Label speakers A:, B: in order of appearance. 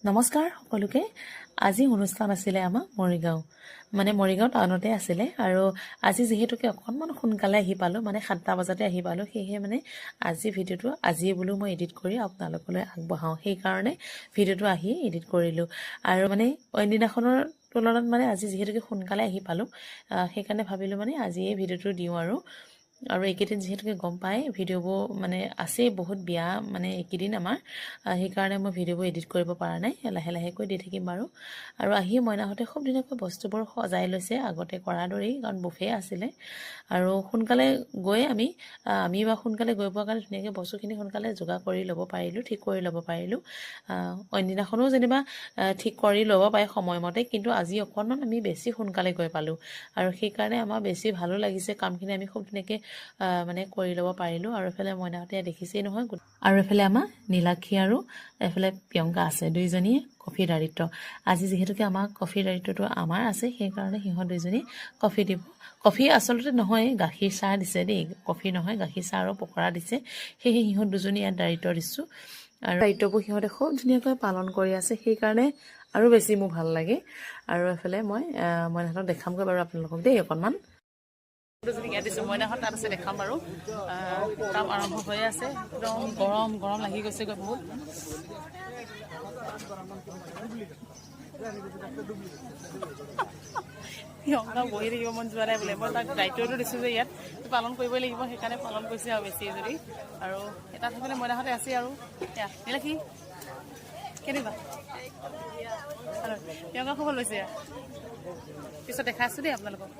A: নমস্কাৰ সকলোকে আজি অনুষ্ঠান আছিলে আমাৰ মৰিগাঁও মৰিগাঁও টাউনতে আছিলে আৰু আজি যেহেতুকে অকণমান সোনকালে আহি পালোঁ 7টা বজাতে আহি পালোঁ সেয়েহে আজি ভিডিঅ'টো আজিয়ে বোলো মই এডিট কৰি আপোনালোকলৈ আগবঢ়াওঁ সেইকাৰণে ভিডিঅ'টো আহি এডিট কৰিলোঁ আৰু অইন দিনাখনৰ তুলনাত আজি যেহেতুকে সোনকালে আহি পালোঁ সেইকাৰণে ভাবিলোঁ আজিয়ে ভিডিঅ'টো দিওঁ আৰু এইকেইদিন যেহেতুকে গম পায় ভিডিঅ'বোৰ আছেই বহুত বিয়া এইকেইদিন আমাৰ সেইকাৰণে মই ভিডিঅ'বোৰ এডিট কৰিব পৰা নাই লাহে লাহেকৈ দি থাকিম বাৰু আৰু আহি মইনাহঁতে খুব ধুনীয়াকৈ বস্তুবোৰ সজাই লৈছে আগতে কৰা দৰেই কাৰণ বুফে আছিলে আৰু সোনকালে গৈ আমি সোনকালে গৈ পোৱাৰ কাৰণে ধুনীয়াকৈ বস্তুখিনি সোনকালে যোগাৰ কৰি ল'ব পাৰিলোঁ ঠিক কৰি ল'ব পাৰিলোঁ অইন দিনাখনো যেনিবা ঠিক কৰি ল'ব পাৰে সময়মতে কিন্তু আজি অকণমান আমি বেছি সোনকালে গৈ পালোঁ আৰু সেইকাৰণে আমাৰ বেছি ভালো লাগিছে কামখিনি আমি খুব ধুনীয়াকৈ কৰি ল'ব পাৰিলোঁ আৰু এফালে মইনাহঁতে দেখিছেই নহয় আৰু এফালে আমাৰ নীলাক্ষী আৰু এফালে প্ৰিয়ংকা আছে দুইজনীয়ে কফি দায়িত্ব আজি যিহেতুকে আমাৰ কফি দায়িত্বটো আমাৰ আছে সেইকাৰণে সিহঁত দুইজনী কফি দিব কফি আচলতে নহয় গাখীৰ চাহ দিছে দেই কফি নহয় গাখীৰ চাহ আৰু পকৰা দিছে সেয়েহে সিহঁত দুজনী ইয়াত দায়িত্ব দিছোঁ আৰু দায়িত্ববোৰ সিহঁতে খুব ধুনীয়াকৈ পালন কৰি আছে সেইকাৰণে আৰু বেছি মোৰ ভাল লাগে আৰু এফালে মই সিহঁতক দেখামগৈ বাৰু আপোনালোকক দেই অকণমান ইয়াত দিছোঁ মইনাহঁত তাত আছে দেখাম বাৰু কাম আৰম্ভ হৈ আছে একদম গৰম গৰম লাগি গৈছেগৈ বহুত বহি থাকিব মন যোৱা নাই বোলে মই তাক দায়িত্বটো দিছোঁ যে ইয়াত পালন কৰিবই লাগিব সেইকাৰণে পালন কৰিছে আৰু বেছি যদি আৰু এটা থাকিলে মইনাহঁতে আছে আৰু নীলাক্ষী কেনেকুৱা প্ৰিয়ংকা খবৰ লৈছে পিছত দেখাই আছোঁ দেই আপোনালোকক